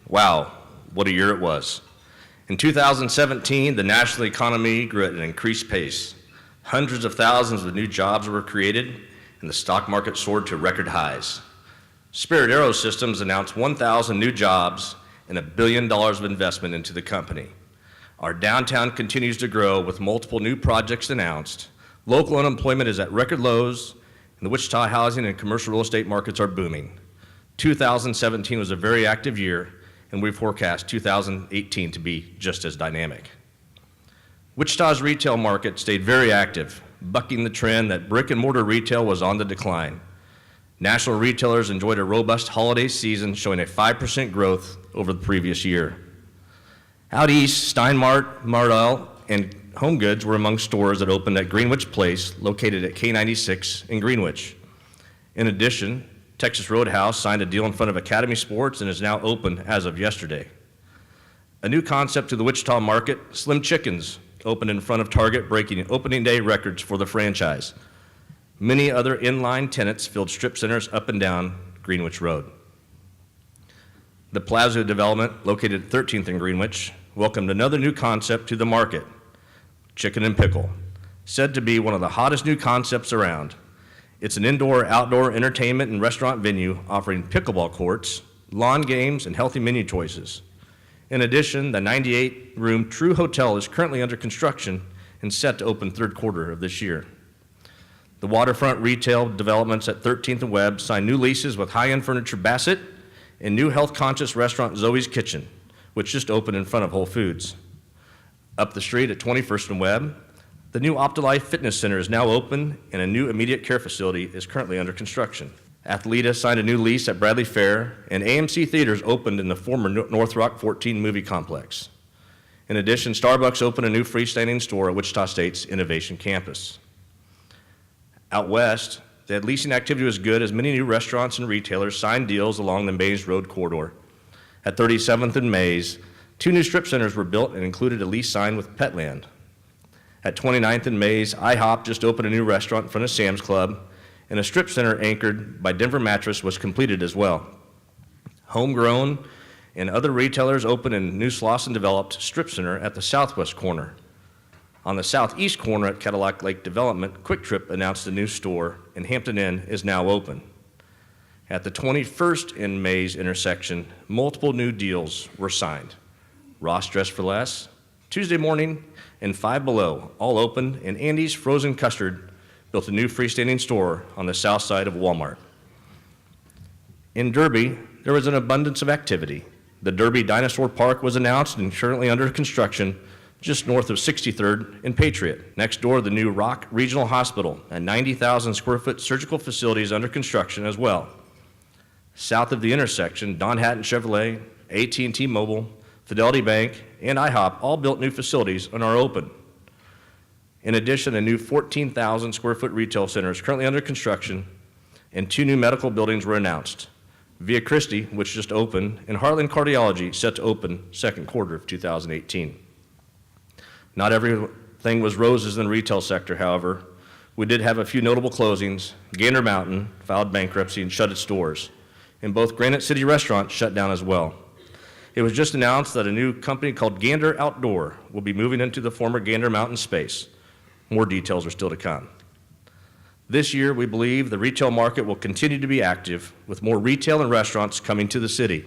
Wow, what a year it was. In 2017, the national economy grew at an increased pace. Hundreds of thousands of new jobs were created, and the stock market soared to record highs. Spirit AeroSystems announced 1,000 new jobs and $1 billion of investment into the company. Our downtown continues to grow with multiple new projects announced. Local unemployment is at record lows, and the Wichita housing and commercial real estate markets are booming. 2017 was a very active year, and we forecast 2018 to be just as dynamic. Wichita's retail market stayed very active, bucking the trend that brick and mortar retail was on the decline. National retailers enjoyed a robust holiday season, showing a 5% growth over the previous year. Out east, Steinmart, Mardell, and Home Goods were among stores that opened at Greenwich Place, located at K96 in Greenwich. In addition, Texas Roadhouse signed a deal in front of Academy Sports and is now open as of yesterday. A new concept to the Wichita market, Slim Chickens, opened in front of Target, breaking opening day records for the franchise. Many other inline tenants filled strip centers up and down Greenwich Road. The Plaza development, located at 13th and Greenwich, welcomed another new concept to the market, Chicken and Pickle, said to be one of the hottest new concepts around. It's an indoor-outdoor entertainment and restaurant venue offering pickleball courts, lawn games, and healthy menu choices. In addition, the 98-room True Hotel is currently under construction and set to open third quarter of this year. The waterfront retail developments at 13th and Webb signed new leases with high-end furniture Bassett and new health-conscious restaurant Zoe's Kitchen, which just opened in front of Whole Foods. Up the street at 21st and Webb, the new Optilife Fitness Center is now open, and a new immediate care facility is currently under construction. Athleta signed a new lease at Bradley Fair, and AMC Theaters opened in the former North Rock 14 movie complex. In addition, Starbucks opened a new freestanding store at Wichita State's Innovation Campus. Out west, the leasing activity was good as many new restaurants and retailers signed deals along the Mays Road corridor. At 37th and Mays, 2 new strip centers were built and included a lease signed with Petland. At 29th and Mays, IHOP just opened a new restaurant in front of Sam's Club, and a strip center anchored by Denver Mattress was completed as well. Homegrown and other retailers opened a new Slauson developed strip center at the southwest corner. On the southeast corner at Cadillac Lake Development, Quick Trip announced a new store, and Hampton Inn is now open. At the 21st and Mays intersection, multiple new deals were signed. Ross Dress for Less, Tuesday Morning, and Five Below all opened, and Andy's Frozen Custard built a new freestanding store on the south side of Walmart. In Derby, there was an abundance of activity. The Derby Dinosaur Park was announced and currently under construction just north of 63rd and Patriot. Next door, the new Rock Regional Hospital, a 90,000 square foot surgical facility is under construction as well. South of the intersection, Don Hatton Chevrolet, AT&T Mobile, Fidelity Bank, and IHOP all built new facilities and are open. In addition, a new 14,000 square foot retail center is currently under construction, and 2 new medical buildings were announced. Via Christi, which just opened, and Heartland Cardiology set to open second quarter of 2018. Not everything was roses in the retail sector, however. We did have a few notable closings. Gander Mountain filed bankruptcy and shut its doors, and both Granite City restaurants shut down as well. It was just announced that a new company called Gander Outdoor will be moving into the former Gander Mountain space. More details are still to come. This year, we believe the retail market will continue to be active, with more retail and restaurants coming to the city.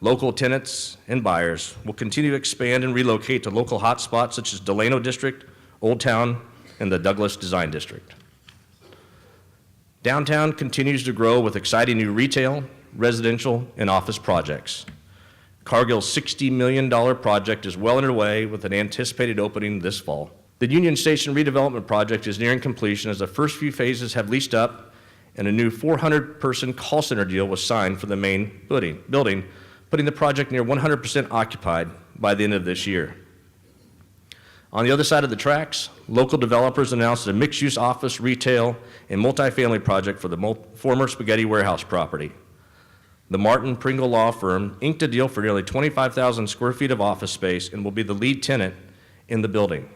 Local tenants and buyers will continue to expand and relocate to local hotspots such as Delano District, Old Town, and the Douglas Design District. Downtown continues to grow with exciting new retail, residential, and office projects. Cargill's $60 million project is well underway with an anticipated opening this fall. The Union Station redevelopment project is nearing completion as the first few phases have leased up, and a new 400-person call center deal was signed for the main building, putting the project near 100% occupied by the end of this year. On the other side of the tracks, local developers announced a mixed-use office, retail, and multifamily project for the former Spaghetti Warehouse property. The Martin Pringle Law Firm inked a deal for nearly 25,000 square feet of office space and will be the lead tenant in the building.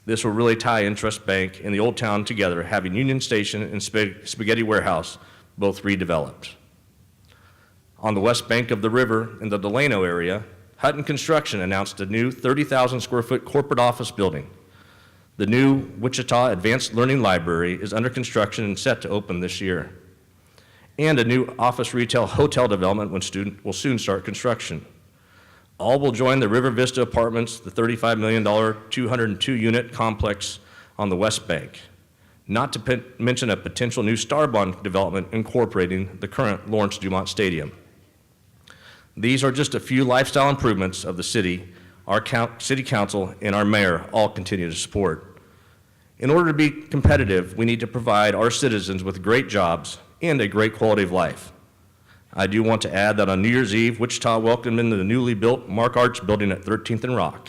This will really tie Interest Bank and the Old Town together, having Union Station and Spaghetti Warehouse both redeveloped. On the west bank of the river in the Delano area, Hutton Construction announced a new 30,000 square foot corporate office building. The new Wichita Advanced Learning Library is under construction and set to open this year. And a new office retail hotel development will soon start construction. All will join the River Vista Apartments, the $35 million 202-unit complex on the West Bank, not to mention a potential new Starbond development incorporating the current Lawrence Dumont Stadium. These are just a few lifestyle improvements of the city our city council and our mayor all continue to support. In order to be competitive, we need to provide our citizens with great jobs and a great quality of life. I do want to add that on New Year's Eve, Wichita welcomed into the newly built Mark Arts building at 13th and Rock.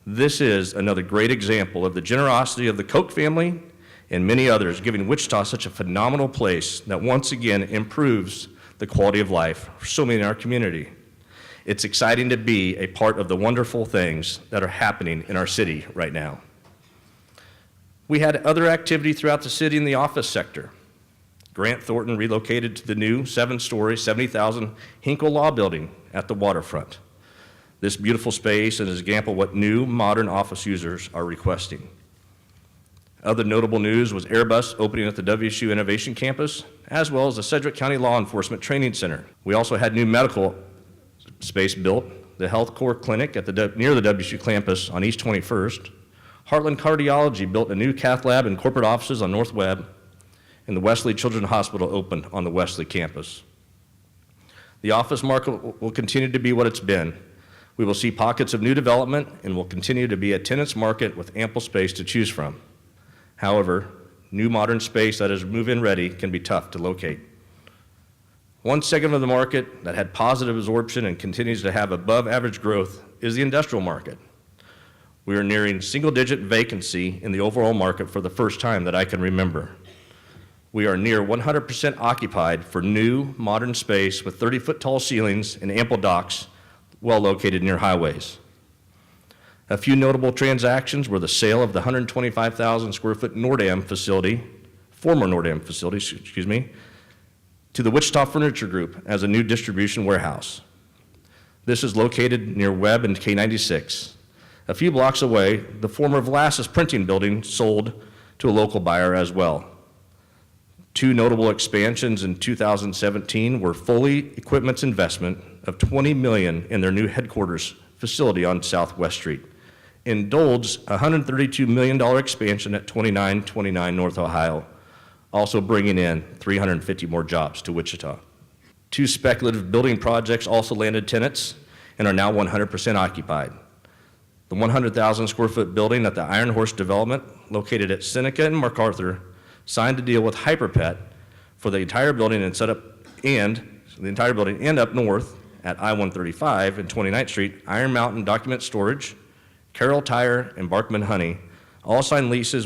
This is another great example of the generosity of the Koch family and many others, giving Wichita such a phenomenal place that once again improves the quality of life for so many in our community. It's exciting to be a part of the wonderful things that are happening in our city right now. We had other activity throughout the city in the office sector. Grant Thornton relocated to the new 7-story, 70,000 Hinkle Law Building at the waterfront. This beautiful space is an example of what new modern office users are requesting. Other notable news was Airbus opening at the WSU Innovation Campus, as well as the Sedgwick County Law Enforcement Training Center. We also had new medical space built, the Health Corps Clinic near the WSU campus on East 21st. Heartland Cardiology built a new cath lab and corporate offices on North Webb, and the Wesley Children's Hospital opened on the Wesley campus. The office market will continue to be what it's been. We will see pockets of new development and will continue to be a tenant's market with ample space to choose from. However, new modern space that is move-in ready can be tough to locate. One segment of the market that had positive absorption and continues to have above average growth is the industrial market. We are nearing single-digit vacancy in the overall market for the first time that I can remember. We are near 100% occupied for new, modern space with 30-foot tall ceilings and ample docks well located near highways. A few notable transactions were the sale of the 125,000 square foot Nordam facility, former Nordam facility, to the Wichita Furniture Group as a new distribution warehouse. This is located near Webb and K96. A few blocks away, the former Vlasis printing building sold to a local buyer as well. Two notable expansions in 2017 were Foley Equipment's investment of $20 million in their new headquarters facility on Southwest Street, and Dold's $132 million expansion at 2929 North Ohio, also bringing in 350 more jobs to Wichita. Two speculative building projects also landed tenants and are now 100% occupied. The 100,000 square foot building at the Iron Horse development, located at Seneca and MacArthur, signed a deal with Hyperpet for the entire building and up north at I-135 and 29th Street, Iron Mountain Document Storage, Carroll Tire, and Barkman Honey all signed leases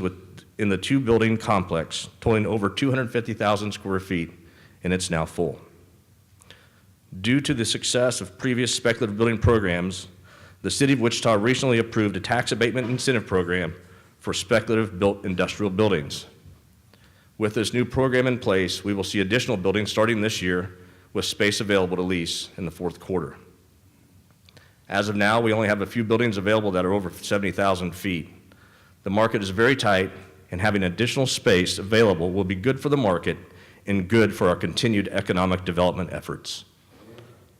in the two-building complex, totaling over 250,000 square feet, and it's now full. Due to the success of previous speculative building programs, the City of Wichita recently approved a tax abatement incentive program for speculative built industrial buildings. With this new program in place, we will see additional buildings starting this year with space available to lease in the fourth quarter. As of now, we only have a few buildings available that are over 70,000 feet. The market is very tight, and having additional space available will be good for the market and good for our continued economic development efforts.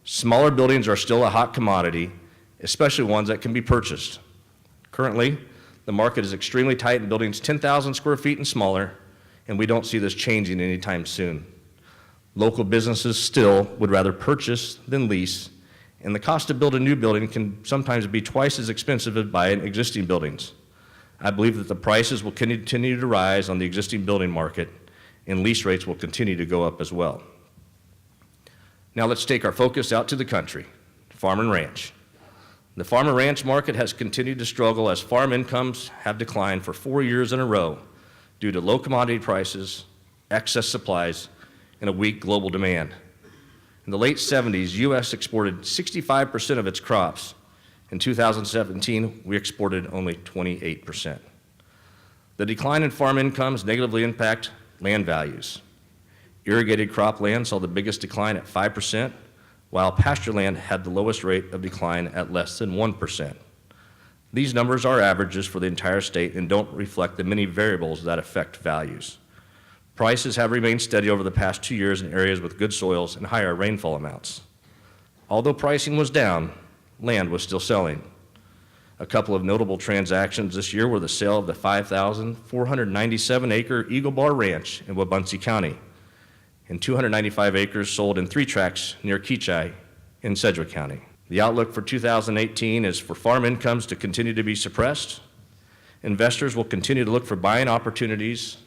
Smaller buildings are still a hot commodity, especially ones that can be purchased. Currently, the market is extremely tight in buildings 10,000 square feet and smaller, and we don't see this changing anytime soon. Local businesses still would rather purchase than lease, and the cost to build a new building can sometimes be twice as expensive as buying existing buildings. I believe that the prices will continue to rise on the existing building market, and lease rates will continue to go up as well. Now let's take our focus out to the country, farm and ranch. The farm and ranch market has continued to struggle as farm incomes have declined for 4 years in a row due to low commodity prices, excess supplies, and a weak global demand. In the late 70s, U.S. exported 65% of its crops. In 2017, we exported only 28%. The decline in farm incomes negatively impact land values. Irrigated cropland saw the biggest decline at 5%, while pasture land had the lowest rate of decline at less than 1%. These numbers are averages for the entire state and don't reflect the many variables that affect values. Prices have remained steady over the past 2 years in areas with good soils and higher rainfall amounts. Although pricing was down, land was still selling. A couple of notable transactions this year were the sale of the 5,497-acre Eagle Bar Ranch in Wabaunsee County, and 295 acres sold in 3 tracts near Keachai in Sedgwick County. The outlook for 2018 is for farm incomes to continue to be suppressed. Investors will continue to look for buying opportunities,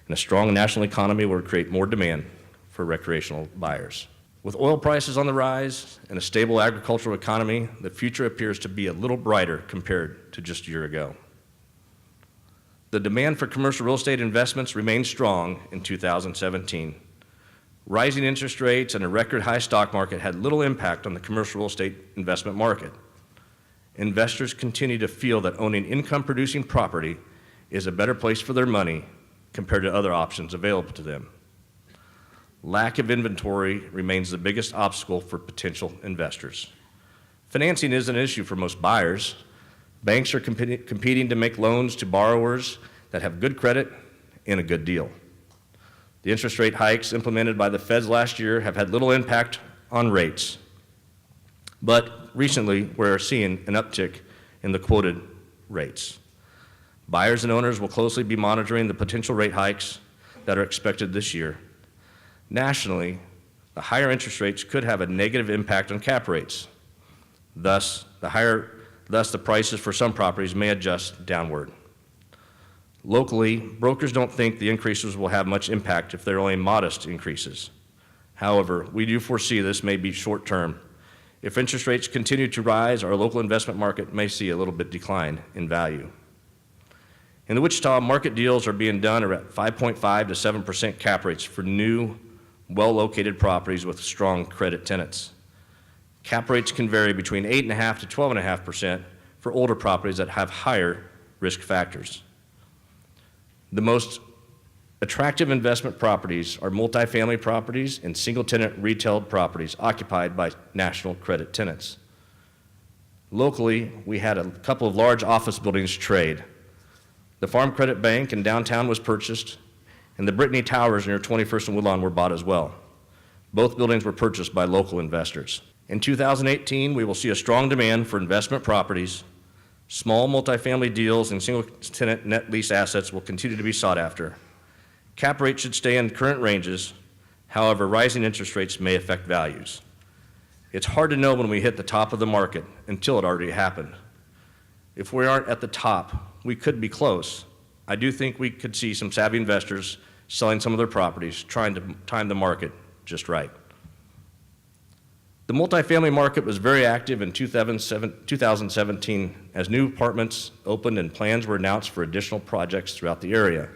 and a strong national economy will create more demand for recreational buyers. With oil prices on the rise and a stable agricultural economy, the future appears to be a little brighter compared to just a year ago. The demand for commercial real estate investments remained strong in 2017. Rising interest rates and a record high stock market had little impact on the commercial real estate investment market. Investors continue to feel that owning income-producing property is a better place for their money compared to other options available to them. Lack of inventory remains the biggest obstacle for potential investors. Financing is an issue for most buyers. Banks are competing to make loans to borrowers that have good credit and a good deal. The interest rate hikes implemented by the Feds last year have had little impact on rates, but recently we're seeing an uptick in the quoted rates. Buyers and owners will closely be monitoring the potential rate hikes that are expected this year. Nationally, the higher interest rates could have a negative impact on cap rates. Thus, the prices for some properties may adjust downward. Locally, brokers don't think the increases will have much impact if they're only modest increases. However, we do foresee this may be short-term. If interest rates continue to rise, our local investment market may see a little bit decline in value. In the Wichita, market deals are being done at 5.5 to 7% cap rates for new, well-located properties with strong credit tenants. Cap rates can vary between 8.5% to 12.5% for older properties that have higher risk factors. The most attractive investment properties are multifamily properties and single-tenant retail properties occupied by national credit tenants. Locally, we had a couple of large office buildings trade. The Farm Credit Bank in downtown was purchased, and the Brittany Towers near 21st and Woodlawn were bought as well. Both buildings were purchased by local investors. In 2018, we will see a strong demand for investment properties. Small multifamily deals and single-tenant net lease assets will continue to be sought after. Cap rates should stay in current ranges. However, rising interest rates may affect values. It's hard to know when we hit the top of the market until it already happened. If we aren't at the top, we could be close. I do think we could see some savvy investors selling some of their properties, trying to time the market just right. The multifamily market was very active in 2017 as new apartments opened and plans were announced for additional projects throughout the area.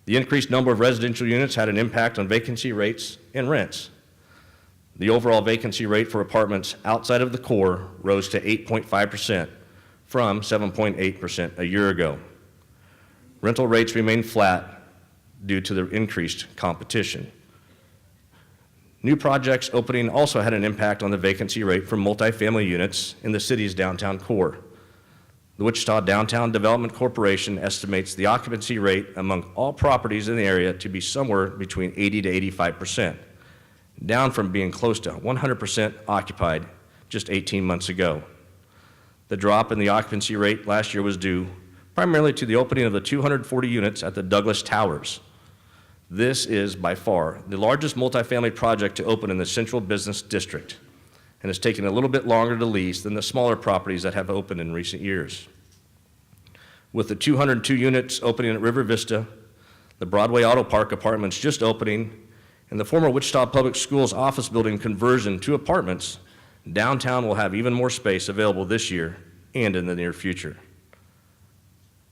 The increased number of residential units had an impact on vacancy rates and rents. The overall vacancy rate for apartments outside of the core rose to 8.5% from 7.8% a year ago. Rental rates remained flat due to the increased competition. New projects opening also had an impact on the vacancy rate for multifamily units in the city's downtown core. The Wichita Downtown Development Corporation estimates the occupancy rate among all properties in the area to be somewhere between 80 to 85%, down from being close to 100% occupied just 18 months ago. The drop in the occupancy rate last year was due primarily to the opening of the 240 units at the Douglas Towers. This is by far the largest multifamily project to open in the Central Business District, and it's taken a little bit longer to lease than the smaller properties that have opened in recent years. With the 202 units opening at River Vista, the Broadway Auto Park apartments just opening, and the former Wichita Public Schools office building conversion to apartments, downtown will have even more space available this year and in the near future.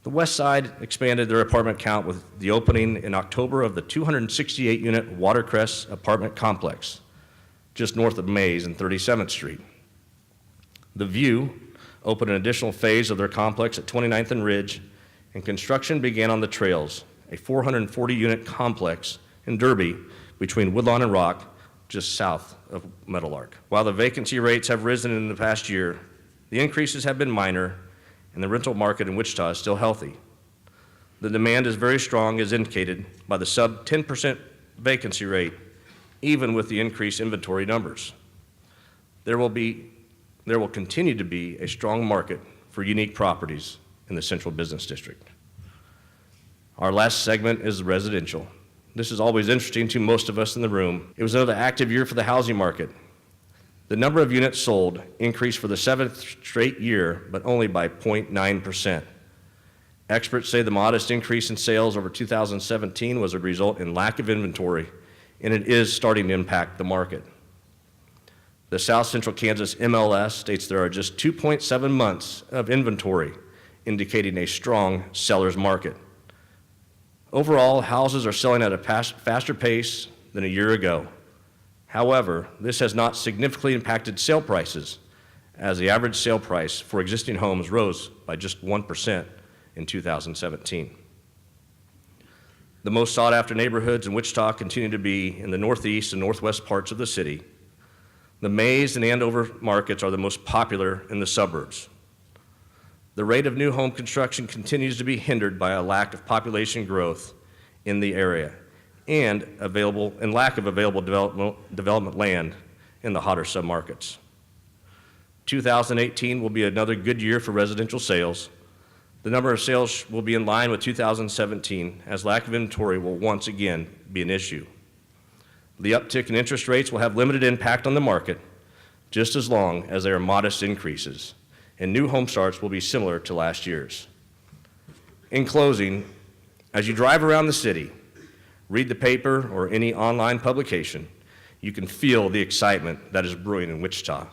The West Side expanded their apartment count with the opening in October of the 268-unit Watercrest apartment complex, just north of Mays and 37th Street. The View opened an additional phase of their complex at 29th and Ridge, and construction began on the Trails, a 440-unit complex in Derby between Woodlawn and Rock, just south of Meadowlark. While the vacancy rates have risen in the past year, the increases have been minor, and the rental market in Wichita is still healthy. The demand is very strong, as indicated by the sub 10% vacancy rate, even with the increased inventory numbers. There will continue to be a strong market for unique properties in the Central Business District. Our last segment is residential. This is always interesting to most of us in the room. It was another active year for the housing market. The number of units sold increased for the 7th straight year, but only by 0.9%. Experts say the modest increase in sales over 2017 was a result in lack of inventory, and it is starting to impact the market. The South Central Kansas MLS states there are just 2.7 months of inventory, indicating a strong seller's market. Overall, houses are selling at a faster pace than a year ago. However, this has not significantly impacted sale prices, as the average sale price for existing homes rose by just 1% in 2017. The most sought-after neighborhoods in Wichita continue to be in the northeast and northwest parts of the city. The Mays and Andover markets are the most popular in the suburbs. The rate of new home construction continues to be hindered by a lack of population growth in the area and lack of available development land in the hotter submarkets. 2018 will be another good year for residential sales. The number of sales will be in line with 2017, as lack of inventory will once again be an issue. The uptick in interest rates will have limited impact on the market, just as long as they are modest increases, and new home starts will be similar to last year's. In closing, as you drive around the city, read the paper or any online publication, you can feel the excitement that is brewing in Wichita.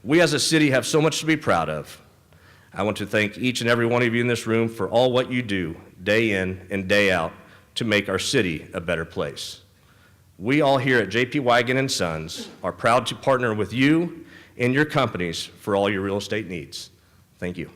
We as a city have so much to be proud of. I want to thank each and every one of you in this room for all what you do day in and day out to make our city a better place. We all here at J.P. Weigand & Sons are proud to partner with you and your companies for all your real estate needs. Thank you.